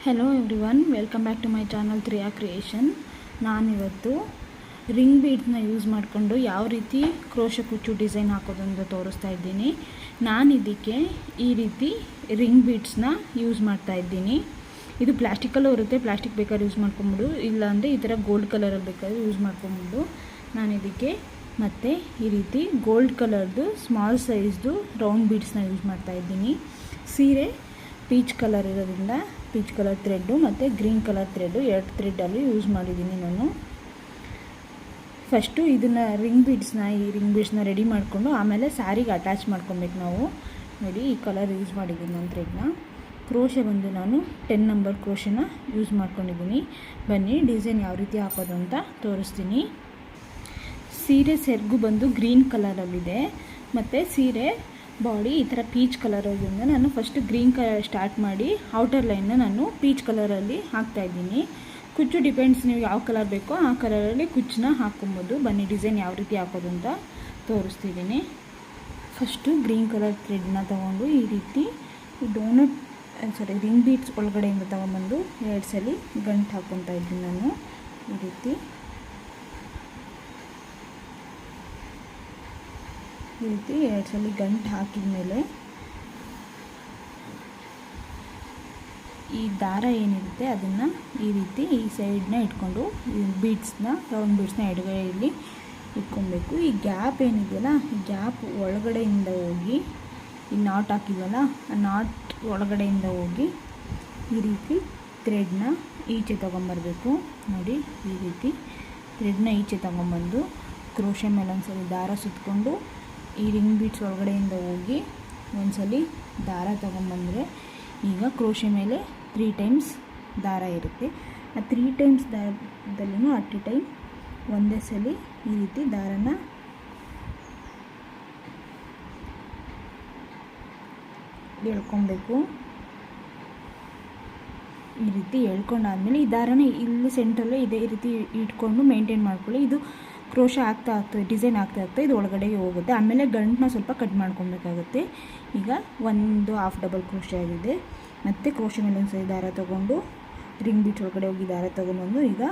Hello everyone, welcome back to my channel Thriya creation. ನಾನಿವತ್ತು ring ಬೀಡ್ಸ್ನ use ಮಾಡಿಕೊಂಡು ಯಾವ ರೀತಿ ಕ್ರೋಶ ಕುಚ್ಚು ಡಿಸೈನ್ ಹಾಕೋದು ಅಂತ ತೋರಿಸ್ತಾ ಇದ್ದೀನಿ. ನಾನು ಇದಕ್ಕೆ ಈ ರೀತಿ ರಿಂಗ್ ಬೀಡ್ಸ್ನ ಯೂಸ್ ಮಾಡ್ತಾ ಇದ್ದೀನಿ. ಇದು ಪ್ಲಾಸ್ಟಿಕಲ್ಲೂ ಇರುತ್ತೆ, ಪ್ಲಾಸ್ಟಿಕ್ ಬೇಕಾದ್ರೆ ಯೂಸ್ ಮಾಡ್ಕೊಂಬಿಡು, ಇಲ್ಲಾಂದರೆ ಈ ಥರ ಗೋಲ್ಡ್ ಕಲರಲ್ಲಿ ಬೇಕಾದ್ರೆ ಯೂಸ್ ಮಾಡ್ಕೊಂಬಿಡು. ನಾನು ಇದಕ್ಕೆ ಮತ್ತು ಈ ರೀತಿ ಗೋಲ್ಡ್ ಕಲರ್ದು ಸ್ಮಾಲ್ ಸೈಜ್ದು ರೌಂಡ್ ಬೀಡ್ಸ್ನ ಯೂಸ್ ಮಾಡ್ತಾ ಇದ್ದೀನಿ. ಸೀರೆ ಪೀಚ್ ಕಲರ್ ಇರೋದ್ರಿಂದ ಪೀಚ್ ಕಲರ್ ಥ್ರೆಡ್ಡು ಮತ್ತು ಗ್ರೀನ್ ಕಲರ್ ಥ್ರೆಡ್ಡು ಎರಡು ಥ್ರೆಡ್ಡಲ್ಲಿ ಯೂಸ್ ಮಾಡಿದ್ದೀನಿ ನಾನು. ಫಸ್ಟು ಇದನ್ನು ರಿಂಗ್ ಬೀಡ್ಸ್ನ ರೆಡಿ ಮಾಡಿಕೊಂಡು ಆಮೇಲೆ ಸ್ಯಾರಿಗೆ ಅಟ್ಯಾಚ್ ಮಾಡ್ಕೊಬೇಕು ನಾವು. ನೋಡಿ, ಈ ಕಲರ್ ಯೂಸ್ ಮಾಡಿದ್ದೀನಿ ನಾನು ಥ್ರೆಡ್ನ. ಕ್ರೋಶೆ ಬಂದು ನಾನು 10 ನಂಬರ್ ಕ್ರೋಶೆನ ಯೂಸ್ ಮಾಡ್ಕೊಂಡಿದ್ದೀನಿ. ಬನ್ನಿ ಡಿಸೈನ್ ಯಾವ ರೀತಿ ಹಾಕೋದು ಅಂತ ತೋರಿಸ್ತೀನಿ. ಸೀರೆ ಸೆರಗು ಬಂದು ಗ್ರೀನ್ ಕಲರಲ್ಲಿದೆ ಮತ್ತು ಸೀರೆ ಬಾಡಿ ಈ ಥರ ಪೀಚ್ ಕಲರಿಂದ ನಾನು ಫಸ್ಟ್ ಗ್ರೀನ್ ಕಲರ್ ಸ್ಟಾರ್ಟ್ ಮಾಡಿ ಔಟರ್ ಲೈನ್ನ ನಾನು ಪೀಚ್ ಕಲರಲ್ಲಿ ಹಾಕ್ತಾಯಿದ್ದೀನಿ. ಕುಚ್ಚು ಡಿಪೆಂಡ್ಸ್, ನೀವು ಯಾವ ಕಲರ್ ಬೇಕೋ ಆ ಕಲರಲ್ಲಿ ಕುಚ್ಚನ್ನ ಹಾಕ್ಕೊಬೋದು. ಬನ್ನಿ ಡಿಸೈನ್ ಯಾವ ರೀತಿ ಹಾಕೋದು ಅಂತ ತೋರಿಸ್ತಿದ್ದೀನಿ. ಫಸ್ಟು ಗ್ರೀನ್ ಕಲರ್ ಥ್ರೆಡ್ನ ತೊಗೊಂಡು ಈ ರೀತಿ ರಿಂಗ್ ಬೀಡ್ಸ್ ಒಳಗಡೆಯಿಂದ ತೊಗೊಂಬಂದು 2 ಸಲ ಗಂಟು ಹಾಕ್ಕೊತಾ ಇದ್ದೀನಿ ನಾನು. ಈ ರೀತಿ ಈ ರೀತಿ 2 ಸಲ ಗಂಟು ಹಾಕಿದ ಮೇಲೆ ಈ ದಾರ ಏನಿರುತ್ತೆ ಅದನ್ನು ಈ ರೀತಿ ಈ ಸೈಡನ್ನ ಇಟ್ಕೊಂಡು ಈ ಬೀಡ್ಸ್ನ ರೌಂಡ್ ಬೀಡ್ಸ್ನ ಎಡಗಡೆ ಇಲ್ಲಿ ಇಟ್ಕೊಬೇಕು. ಈ ಗ್ಯಾಪ್ ಏನಿದೆಯಲ್ಲ, ಈ ಗ್ಯಾಪ್ ಒಳಗಡೆಯಿಂದ ಹೋಗಿ ಈ ನಾಟ್ ಹಾಕಿದ್ವಲ್ಲ, ಆ ನಾಟ್ ಒಳಗಡೆಯಿಂದ ಹೋಗಿ ಈ ರೀತಿ ಥ್ರೆಡ್ನ ಈಚೆ ತೊಗೊಂಬರ್ಬೇಕು. ನೋಡಿ, ಈ ರೀತಿ ಥ್ರೆಡ್ನ ಈಚೆ ತೊಗೊಂಬಂದು ಕ್ರೋಶೆ ಮೇಲೆ ಒಂದ್ಸಲಿ ದಾರ ಸುತ್ತಕೊಂಡು ಈ ರಿಂಗ್ ಬೀಡ್ಸ್ ಒಳಗಡೆಯಿಂದ ಹೋಗಿ ಒಂದ್ಸಲಿ ದಾರ ತೊಗೊಂಬಂದರೆ ಈಗ ಕ್ರೋಶೆ ಮೇಲೆ 3 ಟೈಮ್ಸ್ ದಾರ ಇರುತ್ತೆ. ಆ 3 ಟೈಮ್ಸ್ ದಾರದಲ್ಲೂ ಅಟ್ ಎ ಟೈಮ್ ಒಂದೇ ಸಲ ಈ ರೀತಿ ದಾರನ ಎಳ್ಕೊಬೇಕು. ಈ ರೀತಿ ಎಳ್ಕೊಂಡಾದ್ಮೇಲೆ ಈ ದಾರನ ಇಲ್ಲಿ ಸೆಂಟ್ರಲ್ಲೇ ಇದೇ ರೀತಿ ಇಟ್ಕೊಂಡು ಮೇಂಟೈನ್ ಮಾಡ್ಕೊಳ್ಳಿ. ಇದು ಕ್ರೋಶ ಆಗ್ತಾ ಡಿಸೈನ್ ಆಗ್ತಾ ಇದು ಒಳಗಡೆಗೆ ಹೋಗುತ್ತೆ. ಆಮೇಲೆ ಗಂಟನ್ನ ಸ್ವಲ್ಪ ಕಟ್ ಮಾಡ್ಕೊಬೇಕಾಗುತ್ತೆ. ಈಗ ಒಂದು ಹಾಫ್ ಡಬಲ್ ಕ್ರೋಶೆ ಆಗಿದೆ. ಮತ್ತು ಕ್ರೋಶೆ ಮೇಲೆ ಒಂದು ಸರಿ ದಾರ ತೊಗೊಂಡು ರಿಂಗ್ ಬೀಚ್ ಒಳಗಡೆ ಹೋಗಿ ದಾರ ತೊಗೊಂಡ್ಬಂದು ಈಗ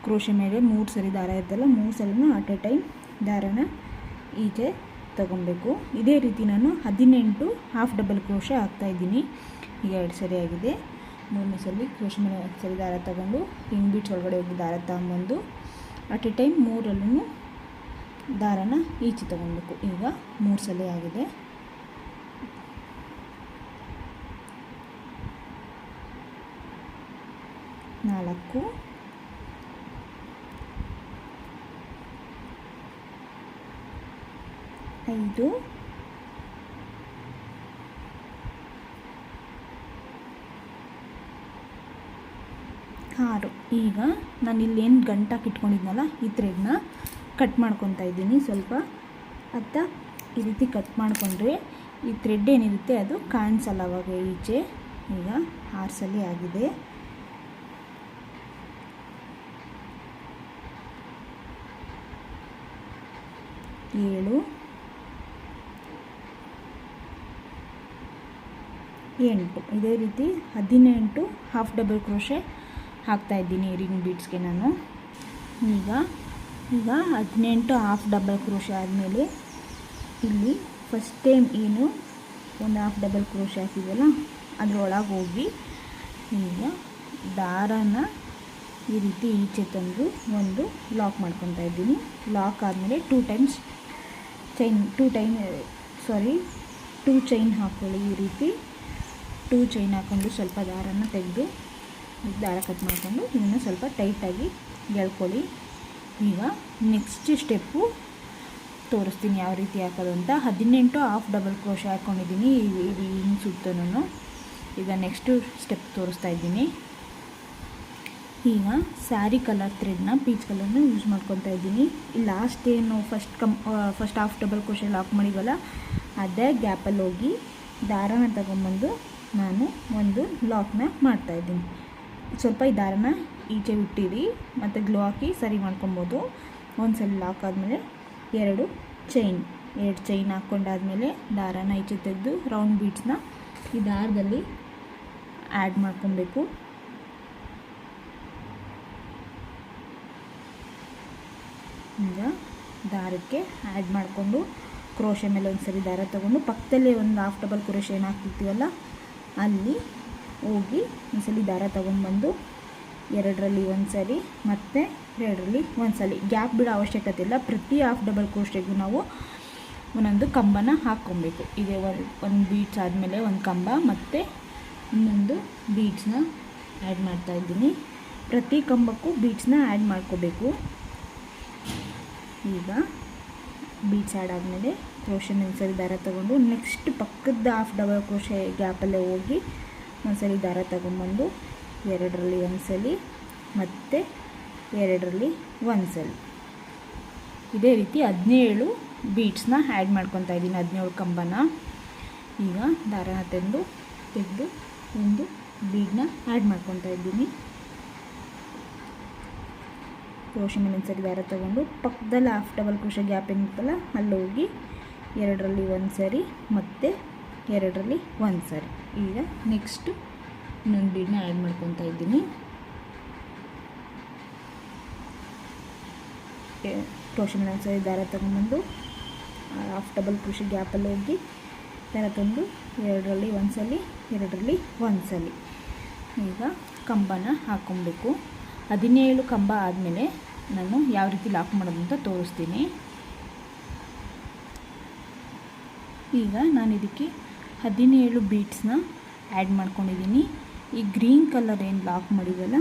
ಕ್ರೋಶೆ ಮೇಲೆ 3 ಸರಿ ದಾರ ಇದ್ದಲ್ಲ, 3 ಸರಿನೂ ಅಟ್ ಎ ಟೈಮ್ ದಾರನ ಈಚೆ ತೊಗೊಬೇಕು. ಇದೇ ರೀತಿ ನಾನು 18 ಹಾಫ್ ಡಬಲ್ ಕ್ರೋಶೆ ಹಾಕ್ತಾಯಿದ್ದೀನಿ. ಈಗ 2 ಸರಿ ಆಗಿದೆ. 3ನೇ ಸಲ ಕ್ರೋಶೆ ಮೇಲೆ 1 ಸರಿ ದಾರ ತೊಗೊಂಡು ರಿಂಗ್ ಬೀಚ್ ಒಳಗಡೆ ಹೋಗಿ ದಾರ ತಗೊಂಬಂದು ಅಟ್ ಎ ಟೈಮ್ 3ರಲ್ಲೂ ದಾರನ ಈಚೆ ತೊಗೊಬೇಕು. ಈಗ 3 ಸಲ ಆಗಿದೆ. 4 5 6. ಈಗ ನಾನು ಇಲ್ಲೇನು ಗಂಟಾಕಿ ಇಟ್ಕೊಂಡಿದ್ನಲ್ಲ ಈ ಥ್ರೆಡ್ನ ಕಟ್ ಮಾಡ್ಕೊತಾ ಇದ್ದೀನಿ. ಸ್ವಲ್ಪ ಅತ್ತ ಈ ರೀತಿ ಕಟ್ ಮಾಡಿಕೊಂಡ್ರೆ ಈ ಥ್ರೆಡ್ ಏನಿರುತ್ತೆ ಅದು ಕಾಣಿಸಲ್ಲ ಅವಾಗ ಈಚೆ. ಈಗ 6 ಸಲ ಆಗಿದೆ. 7 8. ಇದೇ ರೀತಿ 18 ಹಾಫ್ ಡಬಲ್ ಕ್ರೋಶೆ ಹಾಕ್ತಾಯಿದ್ದೀನಿ ರಿಂಗ್ ಬೀಡ್ಸ್ಗೆ ನಾನು. ಈಗ 18 ಹಾಫ್ ಡಬಲ್ ಕ್ರೋಶೆ ಆದಮೇಲೆ ಇಲ್ಲಿ ಫಸ್ಟ್ ಟೈಮ್ ಏನು ಒಂದು ಹಾಫ್ ಡಬಲ್ ಕ್ರೋಶೆ ಹಾಕಿದ್ವಲ್ಲ ಅದರೊಳಗೆ ಹೋಗಿ ಈಗ ದಾರನ ಈ ರೀತಿ ಈಚೆ ತಂದು ಒಂದು ಲಾಕ್ ಮಾಡ್ಕೊತಾ ಇದ್ದೀನಿ. ಲಾಕ್ ಆದಮೇಲೆ 2 ಚೈನ್ ಹಾಕ್ಕೊಳ್ಳಿ. ಈ ರೀತಿ 2 ಚೈನ್ ಹಾಕ್ಕೊಂಡು ಸ್ವಲ್ಪ ದಾರನ ತೆಗೆದು ದಾರ ಕಟ್ ಮಾಡಿಕೊಂಡು ಇದನ್ನು ಸ್ವಲ್ಪ ಟೈಟಾಗಿ ಎಳ್ಕೊಳ್ಳಿ. ಈಗ ನೆಕ್ಸ್ಟ್ ಸ್ಟೆಪ್ಪು ತೋರಿಸ್ತೀನಿ ಯಾವ ರೀತಿ ಹಾಕೋದು ಅಂತ. 18 ಹಾಫ್ ಡಬಲ್ ಕ್ರೋಶೆ ಹಾಕ್ಕೊಂಡಿದ್ದೀನಿ ಹಿಂಗೆ ಸುತ್ತನೂ. ಈಗ ನೆಕ್ಸ್ಟು ಸ್ಟೆಪ್ ತೋರಿಸ್ತಾ ಇದ್ದೀನಿ. ಈಗ ಸ್ಯಾರಿ ಕಲರ್ ಥ್ರೆಡ್ನ ಪೀಚ್ ಕಲರ್ನ ಯೂಸ್ ಮಾಡ್ಕೊತಾ ಇದ್ದೀನಿ. ಲಾಸ್ಟ್ ಏನು first half double crochet lock ಮಾಡಿವಲ್ಲ ಅದೇ ಗ್ಯಾಪಲ್ಲಿ ಹೋಗಿ ದಾರನ ತಗೊಂಬಂದು ನಾನು ಒಂದು ಲಾಕ್ನ ಮಾಡ್ತಾಯಿದ್ದೀನಿ. ಸ್ವಲ್ಪ ಈ ದಾರನ ಈಚೆ ಬಿಟ್ಟಿರಿ ಮತ್ತು ಗ್ಲೋ ಹಾಕಿ ಸರಿ ಮಾಡ್ಕೊಬೋದು. ಒಂದು ಸಲ ಲಾಕ್ ಆದಮೇಲೆ 2 ಚೈನ್ ಹಾಕ್ಕೊಂಡಾದ್ಮೇಲೆ ದಾರನ ಈಚೆ ತೆಗೆದು ರೌಂಡ್ ಬೀಡ್ಸ್ನ ಈ ದಾರದಲ್ಲಿ ಆ್ಯಡ್ ಮಾಡ್ಕೊಬೇಕು. ಈಗ ದಾರಕ್ಕೆ ಆ್ಯಡ್ ಮಾಡಿಕೊಂಡು ಕ್ರೋಶೆ ಮೇಲೆ ಒಂದು ಸರಿ ದಾರ ತೊಗೊಂಡು ಪಕ್ಕದಲ್ಲೇ ಒಂದು ಹಾಫ್ ಡಬಲ್ ಕ್ರೋಶೆ ಏನು ಹಾಕ್ತಿರ್ತೀವಲ್ಲ ಅಲ್ಲಿ ಹೋಗಿ ಒಂದ್ಸಲಿ ದಾರ ತೊಗೊಂಡ್ಬಂದು ಎರಡರಲ್ಲಿ ಒಂದು ಸರಿ ಮತ್ತು ಎರಡರಲ್ಲಿ ಒಂದು ಸಲ ಗ್ಯಾಪ್ ಬಿಡೋ ಅವಶ್ಯಕತೆ ಇಲ್ಲ. ಪ್ರತಿ ಹಾಫ್ ಡಬಲ್ ಕ್ರೋಶೆಗೂ ನಾವು ಒಂದೊಂದು ಕಂಬನ ಹಾಕ್ಕೊಬೇಕು. ಇದೇ ಒಂದು ಬೀಡ್ಸ್ ಆದಮೇಲೆ ಒಂದು ಕಂಬ ಮತ್ತು ಇನ್ನೊಂದು ಬೀಡ್ಸ್ನ ಆ್ಯಡ್ ಮಾಡ್ತಾಯಿದ್ದೀನಿ. ಪ್ರತಿ ಕಂಬಕ್ಕೂ ಬೀಡ್ಸ್ನ ಆ್ಯಡ್ ಮಾಡ್ಕೋಬೇಕು. ಈಗ ಬೀಡ್ಸ್ ಆ್ಯಡ್ ಆದಮೇಲೆ ಕ್ರೋಶೆನ ಒಂದ್ಸರಿ ದಾರ ತೊಗೊಂಡು ನೆಕ್ಸ್ಟ್ ಪಕ್ಕದ ಹಾಫ್ ಡಬಲ್ ಕ್ರೋಶೆ ಗ್ಯಾಪಲ್ಲೇ ಹೋಗಿ ಒಂದ್ಸರಿ ದಾರ ತೊಗೊಂಬಂದು ಎರಡರಲ್ಲಿ ಒಂದು ಸಲ ಮತ್ತು ಎರಡರಲ್ಲಿ ಒಂದು ಸಲ ಇದೇ ರೀತಿ 17 ಬೀಡ್ಸ್ನ ಆ್ಯಡ್ ಮಾಡ್ಕೊತಾ ಇದ್ದೀನಿ, 17 ಕಂಬನ. ಈಗ ದಾರನ ತೆಗೆದು ಒಂದು ಬೀಡನ್ನ ಆ್ಯಡ್ ಮಾಡ್ಕೊತಾ ಇದ್ದೀನಿ. ಕ್ರೋಶೆ ಮೇಲೆ ಒಂದು ಸರಿ ದಾರ ತೊಗೊಂಡು ಪಕ್ಕದಲ್ಲಿ ಹಾಫ್ ಡಬಲ್ ಕ್ರೋಶೆ ಗ್ಯಾಪ್ ಏನಿತ್ತಲ್ಲ ಅಲ್ಲಿ ಹೋಗಿ ಎರಡರಲ್ಲಿ ಒಂದು ಸರಿ ಮತ್ತು ಎರಡರಲ್ಲಿ ಒಂದು ಸರಿ. ಈಗ ನೆಕ್ಸ್ಟು ಇನ್ನೊಂದು ಬೀಡನ್ನ ಆ್ಯಡ್ ಮಾಡ್ಕೊತಾ ಇದ್ದೀನಿ. ಕ್ರೋಶೆ ಮೇಲೆ ಒಂದು ಸರಿ ದಾರ ತೊಗೊಂಡ್ಬಂದು ಹಾಫ್ ಡಬಲ್ ಕ್ರೋಶೆ ಗ್ಯಾಪಲ್ಲಿ ಹೋಗಿ ದಾರ ತಂದು ಎರಡರಲ್ಲಿ ಒಂದು ಸಲ ಎರಡರಲ್ಲಿ ಒಂದು ಸಲ. ಈಗ ಕಂಬನ ಹಾಕ್ಕೊಬೇಕು. 17 ಕಂಬ ಆದಮೇಲೆ ನಾನು ಯಾವ ರೀತಿ ಲಾಕ್ ಮಾಡೋದು ಅಂತ ತೋರಿಸ್ತೀನಿ. ಈಗ ನಾನು ಇದಕ್ಕೆ 17 ಬೀಡ್ಸ್ನ ಆ್ಯಡ್ ಮಾಡ್ಕೊಂಡಿದ್ದೀನಿ. ಈ ಗ್ರೀನ್ ಕಲರ್ ಏನು ಲಾಕ್ ಮಾಡಿದಲ್ಲ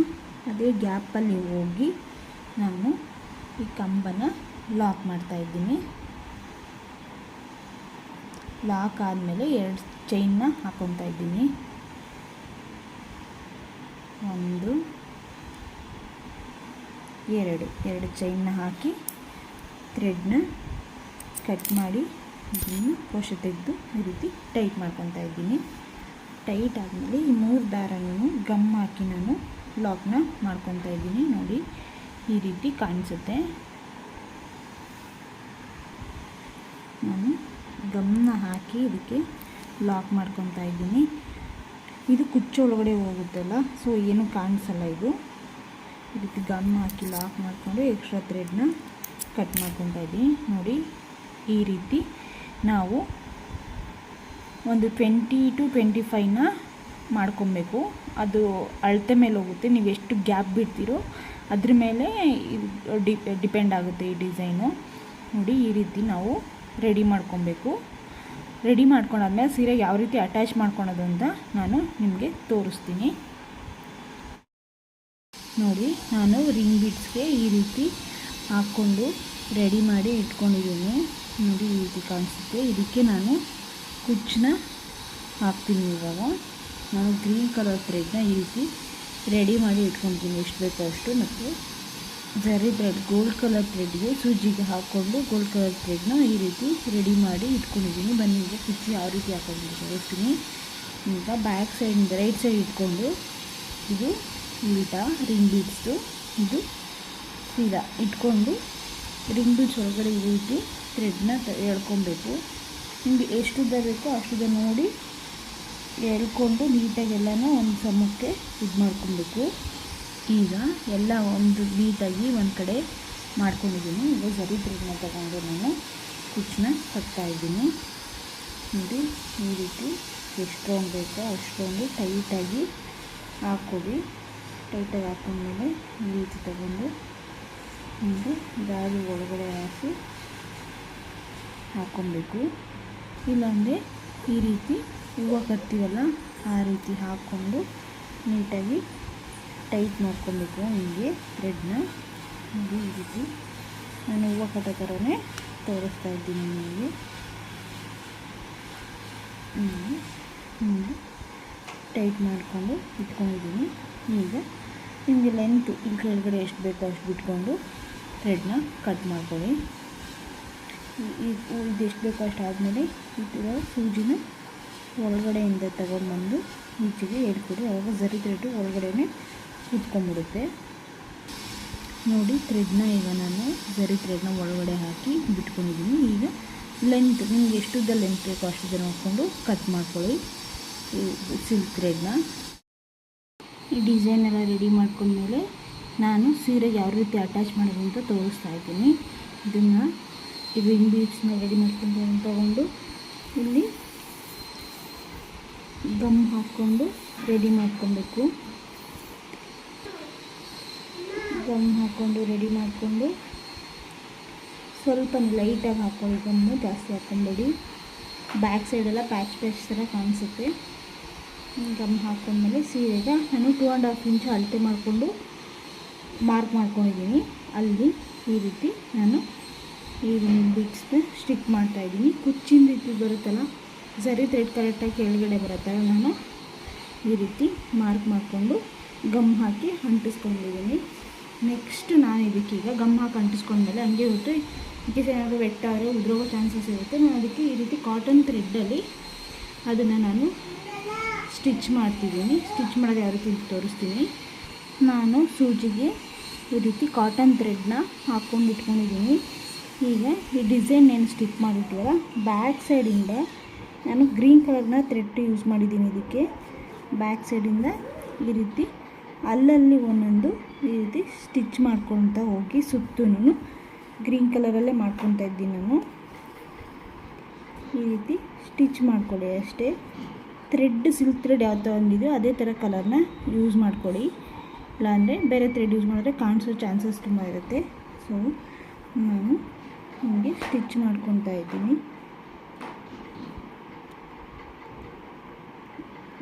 ಅದೇ ಗ್ಯಾಪಲ್ಲಿ ಹೋಗಿ ನಾನು ಈ ಕಂಬನ ಲಾಕ್ ಮಾಡ್ತಾಯಿದ್ದೀನಿ. ಲಾಕ್ ಆದಮೇಲೆ 2 ಚೈನ್ನ ಹಾಕ್ಕೊತಾ ಇದ್ದೀನಿ. 1 2 ಚೈನ್ನ ಹಾಕಿ ಥ್ರೆಡ್ನ ಕಟ್ ಮಾಡಿ ಇದನ್ನು ಕ್ರೋಶೆ ತೆಗೆದು ಈ ರೀತಿ ಟೈಟ್ ಮಾಡ್ಕೊತಾ ಇದ್ದೀನಿ. ಟೈಟ್ ಆದಮೇಲೆ ಈ 3 ದಾರನೂ ಗಮ್ ಹಾಕಿ ನಾನು ಲಾಕ್ನ ಮಾಡ್ಕೊತಾ ಇದ್ದೀನಿ. ನೋಡಿ ಈ ರೀತಿ ಕಾಣಿಸುತ್ತೆ. ನಾನು ಗಮ್ನ ಹಾಕಿ ಇದಕ್ಕೆ ಲಾಕ್ ಮಾಡ್ಕೊತಾ ಇದ್ದೀನಿ. ಇದು ಕುಚ್ಚೊಳಗಡೆ ಹೋಗುತ್ತಲ್ಲ, ಸೊ ಏನೂ ಕಾಣಿಸಲ್ಲ. ಇದು ಈ ರೀತಿ ಗಮ್ ಹಾಕಿ ಲಾಕ್ ಮಾಡಿಕೊಂಡು ಎಕ್ಸ್ಟ್ರಾ ಥ್ರೆಡ್ನ ಕಟ್ ಮಾಡ್ಕೊತಾ ಇದ್ದೀನಿ. ನೋಡಿ ಈ ರೀತಿ ನಾವು ಒಂದು 20 to 25ನ ಮಾಡ್ಕೊಬೇಕು. ಅದು ಅಳತೆ ಮೇಲೆ ಹೋಗುತ್ತೆ, ನೀವು ಎಷ್ಟು ಗ್ಯಾಪ್ ಬಿಡ್ತೀರೋ ಅದ್ರ ಮೇಲೆ ಡಿಪೆಂಡ್ ಆಗುತ್ತೆ ಈ ಡಿಸೈನು. ನೋಡಿ ಈ ರೀತಿ ನಾವು ರೆಡಿ ಮಾಡ್ಕೊಬೇಕು. ರೆಡಿ ಮಾಡ್ಕೊಂಡಾದ್ಮೇಲೆ ಸೀರೆಗೆ ಯಾವ ರೀತಿ ಅಟ್ಯಾಚ್ ಮಾಡ್ಕೊಳೋದು ಅಂತ ನಾನು ನಿಮಗೆ ತೋರಿಸ್ತೀನಿ. ನೋಡಿ ನಾನು ರಿಂಗ್ ಬೀಡ್ಸ್ಗೆ ಈ ರೀತಿ ಹಾಕ್ಕೊಂಡು ರೆಡಿ ಮಾಡಿ ಇಟ್ಕೊಂಡಿದ್ದೀನಿ. ನೋಡಿ ಈ ರೀತಿ ಕಾಣಿಸುತ್ತೆ. ಇದಕ್ಕೆ ನಾನು ಕುಚ್ಚನ್ನ ಹಾಕ್ತೀನಿ. ಇವಾಗ ನಾನು ಗ್ರೀನ್ ಕಲರ್ ಥ್ರೆಡ್ನ ಈ ರೀತಿ ರೆಡಿ ಮಾಡಿ ಇಟ್ಕೊತೀನಿ ಎಷ್ಟು ಬೇಕೋ ಅಷ್ಟು. ಮತ್ತು ಜರಿ ಥ್ರೆಡ್ ಗೋಲ್ಡ್ ಕಲರ್ ಥ್ರೆಡ್ಗೆ ಸೂಜಿಗೆ ಹಾಕ್ಕೊಂಡು ಗೋಲ್ಡ್ ಕಲರ್ ಥ್ರೆಡ್ನ ಈ ರೀತಿ ರೆಡಿ ಮಾಡಿ ಇಟ್ಕೊಂಡಿದ್ದೀನಿ. ಬನ್ನಿ ಈಗ ಕುಚ್ಚು ಯಾವ ರೀತಿ ಹಾಕ್ಕೊಂಡು ತೋರಿಸ್ತೀನಿ. ಈಗ ಬ್ಯಾಕ್ ಸೈಡಿಂದ ರೈಟ್ ಸೈಡ್ ಇಟ್ಕೊಂಡು ಇದು ಉಲ್ಟಾ ರಿಂಗ್ ಬೀಡ್ಸ್ದು ಇದು ಸೀದಾ ಇಟ್ಕೊಂಡು ರಿಂಗ್ ಬೀಡ್ಸ್ ಒಳಗಡೆ ಈ ರೀತಿ ಥ್ರೆಡ್ನ ಎಳ್ಕೊಬೇಕು. ನಿಮಗೆ ಎಷ್ಟು ಉದ್ದ ಬೇಕೋ ಅಷ್ಟುದ ನೋಡಿ ಎಳ್ಕೊಂಡು ನೀಟಾಗಿ ಎಲ್ಲನೂ ಒಂದು ಸಮಕ್ಕೆ ಇದು ಮಾಡ್ಕೊಬೇಕು. ಈಗ ಎಲ್ಲ ಒಂದು ನೀಟಾಗಿ ಒಂದು ಕಡೆ ಮಾಡ್ಕೊಂಡಿದ್ದೀನಿ. ಈಗ ಜರಿ ಥ್ರೆಡ್ನ ತಗೊಂಡು ನಾನು ಕುಚ್ಚನ್ನ ಕಟ್ತಾಯಿದ್ದೀನಿ. ನೋಡಿ ಈ ರೀತಿ ಎಷ್ಟು ರೌಂಡ್ ಬೇಕೋ ಅಷ್ಟೊಂದು ಟೈಟಾಗಿ ಹಾಕ್ಕೊಡಿ. ಟೈಟಾಗಿ ಹಾಕ್ಕೊಂಡ್ಮೇಲೆ ಈ ರೀತಿ ತಗೊಂಡು ಒಂದು ದಾರಿ ಒಳಗಡೆ ಹಾಕಿ ಹಾಕ್ಕೊಬೇಕು. ಇಲ್ಲಾಂದರೆ ಈ ರೀತಿ ಹೂವು ಕಟ್ತೀವಲ್ಲ ಆ ರೀತಿ ಹಾಕ್ಕೊಂಡು ನೀಟಾಗಿ ಟೈಟ್ ಮಾಡ್ಕೊಬೇಕು. ಹೀಗೆ ಥ್ರೆಡ್ನ ನೋಡಿ ಈ ರೀತಿ ನಾನು ಹೂವು ಕಟ್ಟೋ ಥರನೇ ತೋರಿಸ್ತಾ ಇದ್ದೀನಿ ನಿಮಗೆ. ಟೈಟ್ ಮಾಡಿಕೊಂಡು ಇಟ್ಕೊಂಡಿದ್ದೀನಿ. ಈಗ ನಿಮಗೆ ಲೆಂತು ಈ ಕೆಳಗಡೆ ಎಷ್ಟು ಬೇಕೋ ಅಷ್ಟು ಬಿಟ್ಕೊಂಡು ಥ್ರೆಡ್ನ ಕಟ್ ಮಾಡ್ಕೊಳ್ಳಿ. ಇದೆಷ್ಟು ಬೇಕೋ ಅಷ್ಟು ಆದಮೇಲೆ ಈ ಸೂಜಿನ ಒಳಗಡೆಯಿಂದ ತಗೊಂಡ್ಬಂದು ಈಚೆಗೆ ಎಡ್ಕೊಡಿ. ಆವಾಗ ಜರಿ ಥ್ರೆಡ್ಡು ಒಳಗಡೆ ಕುತ್ಕೊಂಡ್ಬಿಡುತ್ತೆ. ನೋಡಿ ಥ್ರೆಡ್ನ ಈಗ ನಾನು ಜರಿ ಥ್ರೆಡ್ನ ಒಳಗಡೆ ಹಾಕಿ ಬಿಟ್ಕೊಂಡಿದ್ದೀನಿ. ಈಗ ಲೆಂತ್ ನಿಮ್ಗೆ ಎಷ್ಟು ಉದ್ದ ಲೆಂತ್ ಬೇಕೋ ಅಷ್ಟು ನೋಡಿಕೊಂಡು ಕಟ್ ಮಾಡ್ಕೊಳ್ಳಿ ಈ ಸಿಲ್ಕ್ ಥ್ರೆಡ್ನ. ಈ ಡಿಸೈನ್ ಎಲ್ಲ ರೆಡಿ ಮಾಡ್ಕೊಂಡ್ಮೇಲೆ ನಾನು ಸೀರೆಗೆ ಯಾವ ರೀತಿ ಅಟ್ಯಾಚ್ ಮಾಡೋದು ಅಂತ ತೋರಿಸ್ತಾ ಇದ್ದೀನಿ. ಇದು ರಿಂಗ್ ಬೀಡ್ಸ್ನ ರೆಡಿ ಮಾಡ್ಕೊಂಡು ತೊಗೊಂಡು ಇಲ್ಲಿ ಗಮ್ ಹಾಕ್ಕೊಂಡು ರೆಡಿ ಮಾಡ್ಕೊಬೇಕು. ಗಮ್ ಹಾಕ್ಕೊಂಡು ರೆಡಿ ಮಾಡಿಕೊಂಡು ಸ್ವಲ್ಪ ಲೈಟಾಗಿ ಹಾಕ್ಕೊಳ್ಳಿ, ಗಮ್ಮು ಜಾಸ್ತಿ ಹಾಕ್ಕೊಂಬೇಡಿ. ಬ್ಯಾಕ್ ಸೈಡೆಲ್ಲ ಪ್ಯಾಚ್ ಥರ ಕಾಣಿಸುತ್ತೆ. ಗಮ್ ಹಾಕ್ಕೊಂಡ್ಮೇಲೆ ಸೀರೆಗೆ ನಾನು 2.5 ಇಂಚ್ ಅಳತೆ ಮಾಡಿಕೊಂಡು ಮಾರ್ಕ್ ಮಾಡ್ಕೊಂಡಿದ್ದೀನಿ. ಅಲ್ಲಿ ಈ ರೀತಿ ನಾನು ಈ ಬೀಡ್ಸ್ನ ಸ್ಟಿಕ್ ಮಾಡ್ತಾಯಿದ್ದೀನಿ. ಕುಚ್ಚಿನ ರೀತಿ ಬರುತ್ತಲ್ಲ, ಸರಿ ಥ್ರೆಡ್ ಕರೆಕ್ಟಾಗಿ ಕೆಳಗಡೆ ಬರುತ್ತಲ್ಲ, ನಾನು ಈ ರೀತಿ ಮಾರ್ಕ್ ಮಾಡಿಕೊಂಡು ಗಮ್ ಹಾಕಿ ಅಂಟಿಸ್ಕೊಂಡಿದ್ದೀನಿ. ನೆಕ್ಸ್ಟ್ ನಾನು ಇದಕ್ಕೀಗ ಗಮ್ ಹಾಕಿ ಅಂಟಿಸ್ಕೊಂಡ್ಮೇಲೆ ಹಂಗೆ ಇರುತ್ತೆ, ಇದಕ್ಕೆ ಏನಾದರೂ ವೆಟ್ಟಾದರೆ ಉದುರೋಗೋ ಚಾನ್ಸಸ್ ಇರುತ್ತೆ. ನಾನು ಅದಕ್ಕೆ ಈ ರೀತಿ ಕಾಟನ್ ಥ್ರೆಡ್ಡಲ್ಲಿ ಅದನ್ನು ನಾನು ಸ್ಟಿಚ್ ಮಾಡ್ತಿದ್ದೀನಿ. ಸ್ಟಿಚ್ ಮಾಡೋದು ಯಾವ ರೀತಿ ತೋರಿಸ್ತೀನಿ. ನಾನು ಸೂಜಿಗೆ ಈ ರೀತಿ ಕಾಟನ್ ಥ್ರೆಡ್ನ ಹಾಕ್ಕೊಂಡು ಇಟ್ಕೊಂಡಿದ್ದೀನಿ. ಈಗ ಈ ಡಿಸೈನ್ ಏನು ಸ್ಟಿಚ್ ಮಾಡಿರ್ತೀವಲ್ಲ, ಬ್ಯಾಕ್ ಸೈಡಿಂದ ನಾನು ಗ್ರೀನ್ ಕಲರ್ನ ಥ್ರೆಡ್ ಯೂಸ್ ಮಾಡಿದ್ದೀನಿ. ಇದಕ್ಕೆ ಬ್ಯಾಕ್ ಸೈಡಿಂದ ಈ ರೀತಿ ಅಲ್ಲಲ್ಲಿ ಒಂದೊಂದು ಈ ರೀತಿ ಸ್ಟಿಚ್ ಮಾಡ್ಕೊಳ್ತಾ ಹೋಗಿ ಸುತ್ತೂ ಗ್ರೀನ್ ಕಲರಲ್ಲೇ ಮಾಡ್ಕೊತಾ ಇದ್ದೀನಿ ನಾನು. ಈ ರೀತಿ ಸ್ಟಿಚ್ ಮಾಡ್ಕೊಳ್ಳಿ ಅಷ್ಟೇ. ಥ್ರೆಡ್ ಸಿಲ್ಕ್ ಥ್ರೆಡ್ ಯಾವ ಥರ ಒಂದಿದೆಯೋ ಅದೇ ಥರ ಕಲರ್ನ ಯೂಸ್ ಮಾಡ್ಕೊಳ್ಳಿ, ಇಲ್ಲಾಂದರೆ ಬೇರೆ ಥ್ರೆಡ್ ಯೂಸ್ ಮಾಡಿದ್ರೆ ಕಾಣಿಸೋ ಚಾನ್ಸಸ್ ತುಂಬ ಇರುತ್ತೆ. ಸೊ ನಾನು ನಿಮಗೆ ಸ್ಟಿಚ್ ಮಾಡ್ಕೊತಾ ಇದ್ದೀನಿ.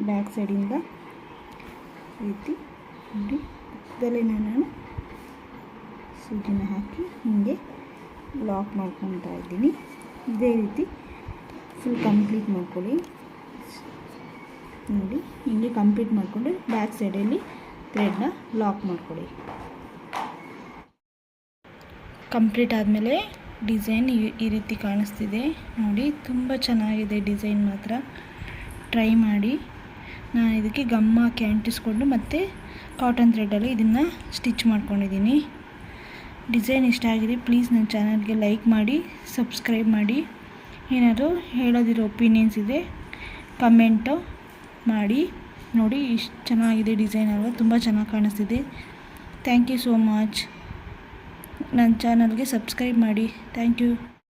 ಬ್ಯಾಕ್ ಸೈಡಿಂದ ಈ ರೀತಿ ನೋಡಿ ಇದರಲ್ಲಿ ನಾನು ಸೂಜಿನ ಹಾಕಿ ಹೀಗೆ ಲಾಕ್ ಮಾಡ್ಕೊತಾ ಇದ್ದೀನಿ. ಇದೇ ರೀತಿ ಫುಲ್ ಕಂಪ್ಲೀಟ್ ಮಾಡ್ಕೊಳ್ಳಿ. ನೋಡಿ ಹೀಗೆ ಕಂಪ್ಲೀಟ್ ಮಾಡಿಕೊಂಡು ಬ್ಯಾಕ್ ಸೈಡಲ್ಲಿ ಥ್ರೆಡ್ನ ಲಾಕ್ ಮಾಡ್ಕೊಳ್ಳಿ. ಕಂಪ್ಲೀಟ್ ಆದಮೇಲೆ ಡಿಸೈನ್ ಈ ರೀತಿ ಕಾಣಿಸ್ತಿದೆ ನೋಡಿ. ತುಂಬ ಚೆನ್ನಾಗಿದೆ ಡಿಸೈನ್, ಮಾತ್ರ ಟ್ರೈ ಮಾಡಿ. ನಾನು ಇದಕ್ಕೆ ಗಮ್ ಹಾಕಿ ಅಂಟಿಸ್ಕೊಂಡು ಮತ್ತು ಕಾಟನ್ ಥ್ರೆಡಲ್ಲಿ ಇದನ್ನು ಸ್ಟಿಚ್ ಮಾಡ್ಕೊಂಡಿದ್ದೀನಿ. ಡಿಸೈನ್ ಇಷ್ಟ ಆಗಿದೆ ಪ್ಲೀಸ್ ನನ್ನ ಚಾನಲ್ಗೆ ಲೈಕ್ ಮಾಡಿ, ಸಬ್ಸ್ಕ್ರೈಬ್ ಮಾಡಿ. ಏನಾದರೂ ಹೇಳೋದಿರೋ ಒಪಿನಿಯನ್ಸ್ ಇದೆ ಕಮೆಂಟು ಮಾಡಿ. ನೋಡಿ ಇಷ್ಟು ಚೆನ್ನಾಗಿದೆ ಡಿಸೈನ್ ಅಲ್ವಾ, ತುಂಬ ಚೆನ್ನಾಗಿ ಕಾಣಿಸ್ತಿದೆ. Thank you so much. ನನ್ನ ಚಾನಲ್ಗೆ ಸಬ್ಸ್ಕ್ರೈಬ್ ಮಾಡಿ. Thank you.